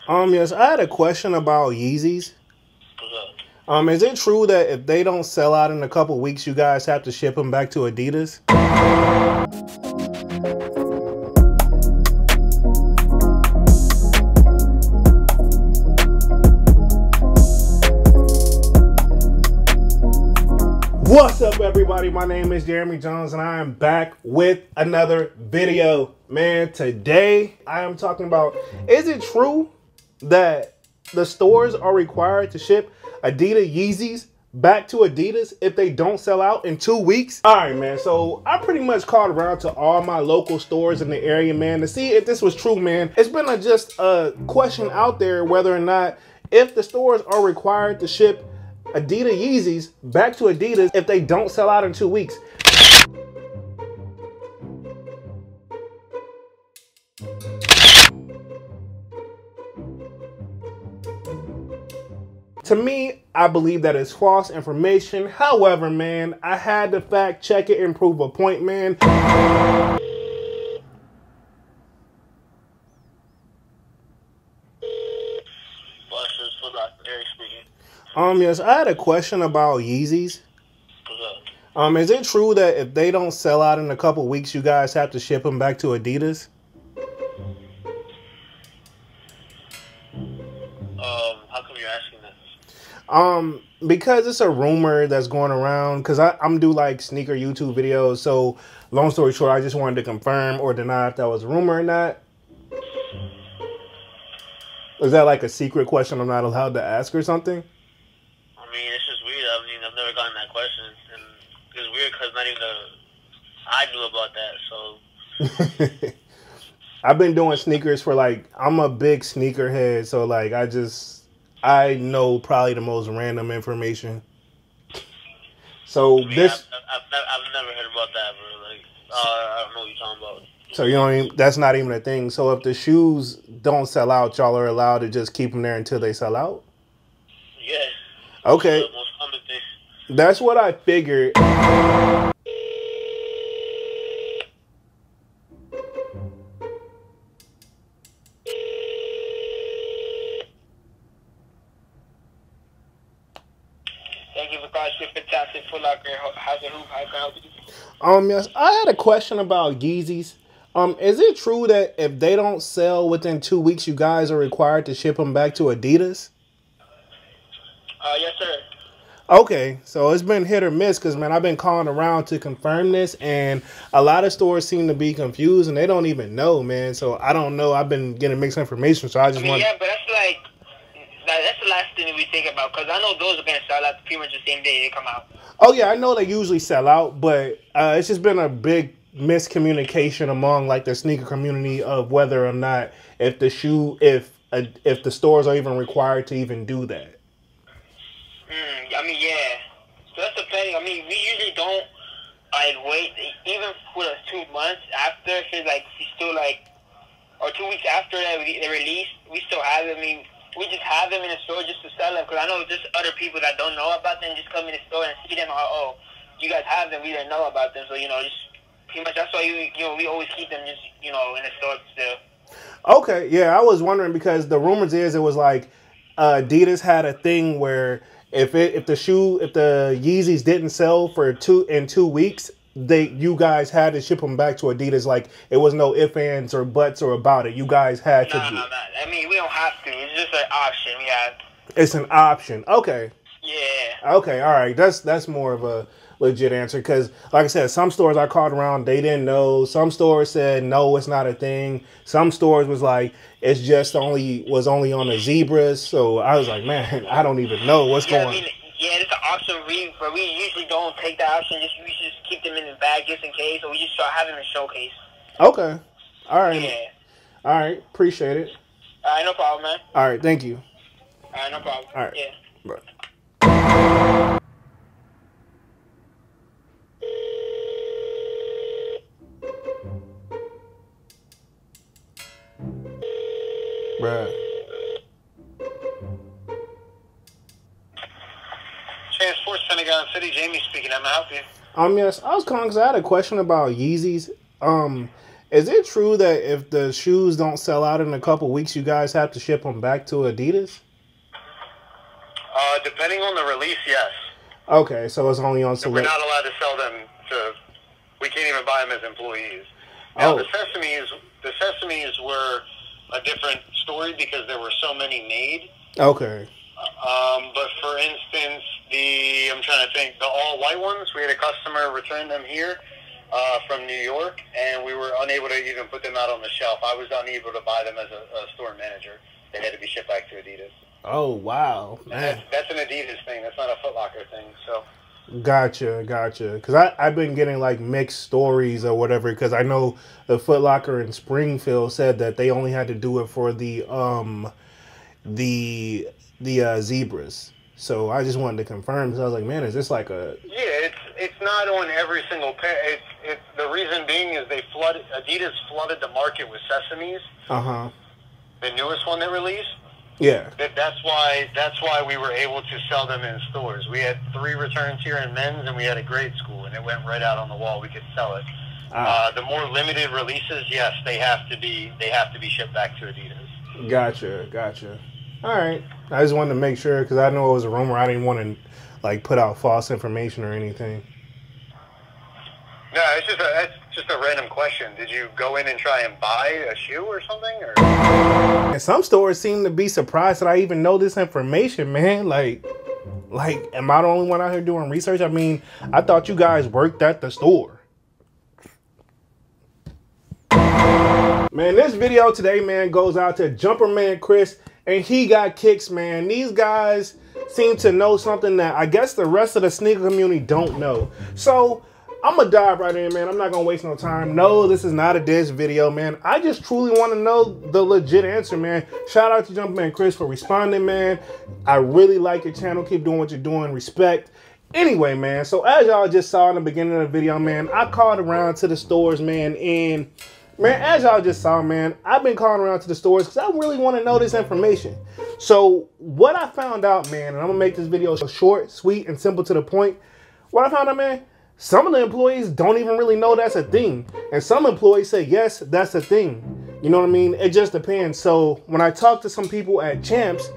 Yes, I had a question about Yeezys. What's up? Is it true that if they don't sell out in a couple weeks, you guys have to ship them back to Adidas? What's up, everybody? My name is Jeremy Jones, and I am back with another video. Man, today I am talking about, is it true that the stores are required to ship Adidas Yeezys back to Adidas if they don't sell out in 2 weeks? All right, man. So I pretty much called around to all my local stores in the area, man, to see if this was true, man. It's been just a question out there whether or not if the stores are required to ship Adidas Yeezys back to Adidas if they don't sell out in 2 weeks. To me, I believe that is false information. However, man, I had to fact check it and prove a point, man. Eric speaking. Yes, I had a question about Yeezys. What's up? Is it true that if they don't sell out in a couple weeks, you guys have to ship them back to Adidas? How come you're asking that? Because it's a rumor that's going around, because I'm do like sneaker YouTube videos, so long story short, I just wanted to confirm or deny if that was a rumor or not. Is that like a secret question I'm not allowed to ask or something? I mean, it's just weird. I mean, I've never gotten that question, and it's weird because not even I knew about that. So I've been doing sneakers for like, I'm a big sneakerhead, so like I know probably the most random information. So I mean, this, I've never heard about that, bro. Like, I don't know what you're talking about. so you know, that's not even a thing. So if the shoes don't sell out, y'all are allowed to just keep them there until they sell out? Yeah. Okay. It's the most common thing. That's what I figured. Thank you for calling Fantastic Foot Locker. How's it? How can I help you? Yes, I had a question about Yeezys. Is it true that if they don't sell within 2 weeks, you guys are required to ship them back to Adidas? Yes, sir. Okay, so it's been hit or miss because, man, I've been calling around to confirm this, and a lot of stores seem to be confused, and they don't even know, man. So I don't know. I've been getting mixed information, so I just want. Yeah, but that's like that's the last thing we think about because I know those are gonna sell out pretty much the same day they come out. Oh, yeah, I know they usually sell out, but it's just been a big miscommunication among, like, the sneaker community of whether or not if the stores are even required to even do that. I mean, yeah. So that's the thing. I mean, we usually don't like wait even for the 2 months after. Cause like we still like, or 2 weeks after that they release, we still have them. I mean, we just have them in the store just to sell them. Cause I know there's other people that don't know about them just come in the store and see them. Oh, you guys have them. We didn't know about them. So just pretty much that's why we always keep them just in the store still. Okay, yeah, I was wondering because the rumors is it was like Adidas had a thing where if the Yeezys didn't sell for 2 weeks, you guys had to ship them back to Adidas. Like it was no ifs, ands, or buts or about it. You guys had to. No. I mean, we don't have to. It's just an option we have. It's an option. Okay. Yeah. Okay. All right. That's more of a legit answer because, like I said, some stores I called around, they didn't know. Some stores said no, it's not a thing. Some stores was like it's just only on the zebras. So I was like, man, I don't even know what's going. I mean, yeah, it's an option, but we usually don't take the option. We just keep them in the bag just in case, or we just start having them in showcase. Okay. All right. Yeah. All right. Appreciate it. All right, no problem, man. All right. Thank you. All right, no problem. All right. Yeah. Bye. Bruh. Transport Pentagon City, Jamie speaking. I'm gonna help you. Yes, I was calling because I had a question about Yeezys. Is it true that if the shoes don't sell out in a couple weeks, you guys have to ship them back to Adidas? Depending on the release, yes. Okay, so it's only on select. We're not allowed to sell them to. We can't even buy them as employees. Now, the Sesames were a different story because there were so many made. Okay. But for instance, I'm trying to think, the all white ones, we had a customer return them here from New York, and we were unable to even put them out on the shelf. I was unable to buy them as a store manager. They had to be shipped back to Adidas. Oh, wow. Man. That's an Adidas thing. That's not a Foot Locker thing. So. Gotcha. Because I've been getting like mixed stories or whatever. Because I know the Foot Locker in Springfield said that they only had to do it for the zebras. So I just wanted to confirm. Because I was like, man, is this like a? Yeah, it's not on every single pair. It's the reason being is Adidas flooded the market with Sesames. The newest one they released. Yeah. That's why we were able to sell them in stores. We had 3 returns here in men's, and we had a grade school, and it went right out on the wall. We could sell it. The more limited releases, yes, they have to be shipped back to Adidas. Gotcha. All right. I just wanted to make sure because I know it was a rumor. I didn't want to like put out false information or anything. No, it's just a random question. Did you go in and try and buy a shoe or something? Or? And some stores seem to be surprised that I even know this information, man. Like, am I the only one out here doing research? I mean, I thought you guys worked at the store. Man, this video today, man, goes out to Jumperman Chris, and he got kicks, man. These guys seem to know something that I guess the rest of the sneaker community don't know. So I'm gonna dive right in, man. I'm not gonna waste no time. No, this is not a diss video, man. I just truly want to know the legit answer, man. Shout out to Jumpman Chris for responding, man. I really like your channel. Keep doing what you're doing. Respect. Anyway, man, so as y'all just saw in the beginning of the video, man, I called around to the stores, man, and man, as y'all just saw, man, I've been calling around to the stores because I really want to know this information. So what I found out, man, and I'm gonna make this video short, sweet, and simple to the point. What I found out, man, some of the employees don't even really know that's a thing. And some employees say, yes, that's a thing. You know what I mean? It just depends. So when I talked to some people at Champs,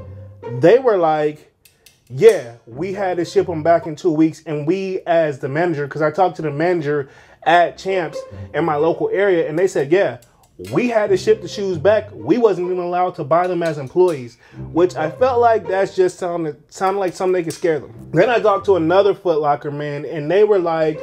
they were like, yeah, we had to ship them back in 2 weeks. And we, as the manager, because I talked to the manager at Champs in my local area, and they said, yeah, we had to ship the shoes back. We wasn't even allowed to buy them as employees, which I felt like that's just sounded like something they could scare them. Then I talked to another Foot Locker, man, and they were like,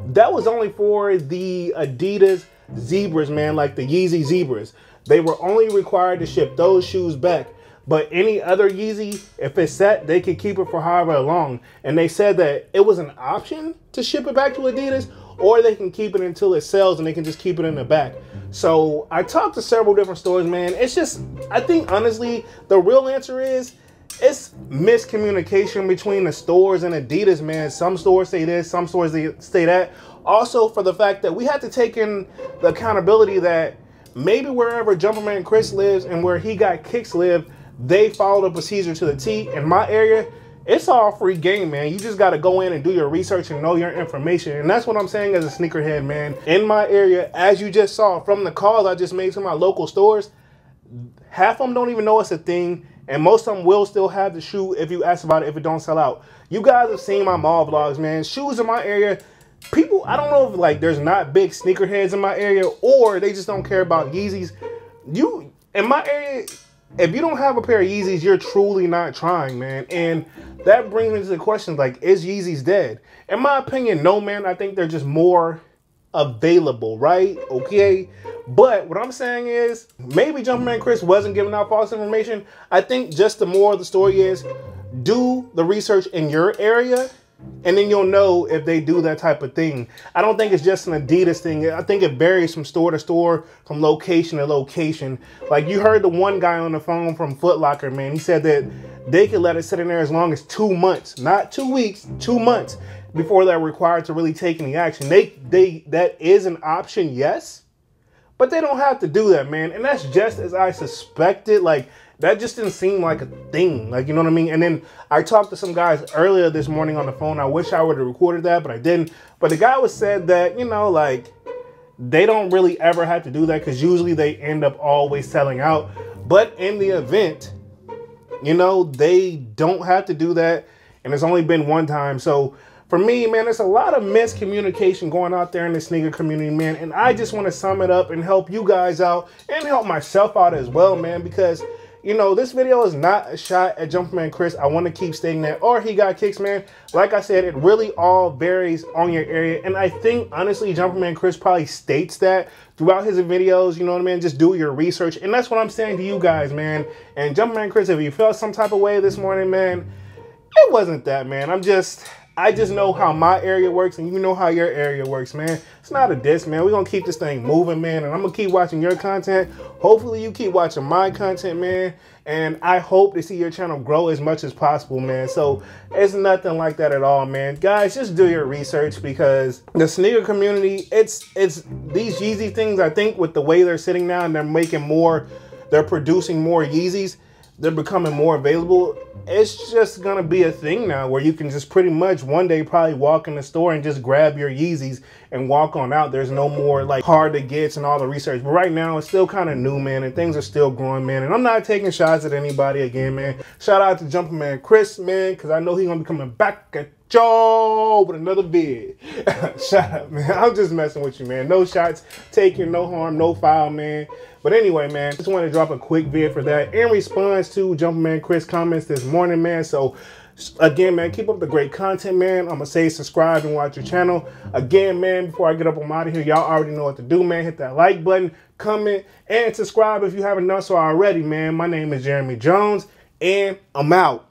that was only for the Adidas Zebras, man, like the Yeezy Zebras. They were only required to ship those shoes back. But any other Yeezy, if it's set, they could keep it for however long. And they said that it was an option to ship it back to Adidas, or they can keep it until it sells and they can just keep it in the back. So I talked to several different stores, man. It's just, I think honestly, the real answer is, it's miscommunication between the stores and Adidas, man. Some stores say this, some stores they say that. Also for the fact that we had to take in the accountability that maybe wherever Jumperman Chris lives and where he got kicks live, they followed a procedure to the T. In my area, it's all free game, man. You just got to go in and do your research and know your information. And that's what I'm saying as a sneakerhead, man. In my area, as you just saw from the calls I just made to my local stores, half of them don't even know it's a thing. And most of them will still have the shoe if you ask about it, if it don't sell out. You guys have seen my mall vlogs, man. Shoes in my area, people, I don't know if like there's not big sneakerheads in my area or they just don't care about Yeezys. In my area, if you don't have a pair of Yeezys, you're truly not trying, man. And that brings me to the question, like, is Yeezys dead? In my opinion, no, man. I think they're just more available, right? Okay. But what I'm saying is, maybe Jumpman Chris wasn't giving out false information. I think just the moral of the story is, do the research in your area, and then you'll know if they do that type of thing. I don't think it's just an Adidas thing. I think it varies from store to store, from location to location. Like you heard the one guy on the phone from Foot Locker, man. He said that they could let it sit in there as long as 2 months, not 2 weeks, 2 months before they're required to really take any action. That is an option, yes, but they don't have to do that, man. And that's just as I suspected. Like, that just didn't seem like a thing. Like, you know what I mean? And then I talked to some guys earlier this morning on the phone. I wish I would have recorded that, but I didn't. But the guy was said that, you know, like, they don't really ever have to do that because usually they end up always selling out. But in the event, you know, they don't have to do that, and it's only been one time. So for me, man, there's a lot of miscommunication going out there in the sneaker community, man. And I just want to sum it up and help you guys out and help myself out as well, man, because, you know, this video is not a shot at Jumpman Chris. I want to keep stating that. Or He Got Kicks, man. Like I said, it really all varies on your area. And I think, honestly, Jumpman Chris probably states that throughout his videos. You know what I mean? Just do your research. And that's what I'm saying to you guys, man. And Jumpman Chris, if you felt some type of way this morning, man, it wasn't that, man. I just know how my area works, and you know how your area works, man. It's not a diss, man. We're going to keep this thing moving, man, and I'm going to keep watching your content. Hopefully, you keep watching my content, man, and I hope to see your channel grow as much as possible, man. So, it's nothing like that at all, man. Guys, just do your research, because the sneaker community, it's these Yeezy things, I think, with the way they're sitting now, and they're producing more Yeezys, they're becoming more available. It's just gonna be a thing now where you can just pretty much one day probably walk in the store and just grab your Yeezys and walk on out. There's no more like hard to get and all the research. But right now it's still kind of new, man, and things are still growing, man. And I'm not taking shots at anybody again, man. Shout out to Jumpman Chris, man, because I know he's gonna be coming back at y'all with another vid. Shut up, man. I'm just messing with you, man. No shots taken, no harm, no foul, man. But anyway, man, just want to drop a quick vid for that in response to Jumpman Chris comments this morning, man. So again, man, keep up the great content, man. I'm gonna say subscribe and watch your channel. Again, man, before I get up, I'm out of here. Y'all already know what to do, man. Hit that like button, comment, and subscribe if you haven't done so already, man. My name is Jeremy Jones, and I'm out.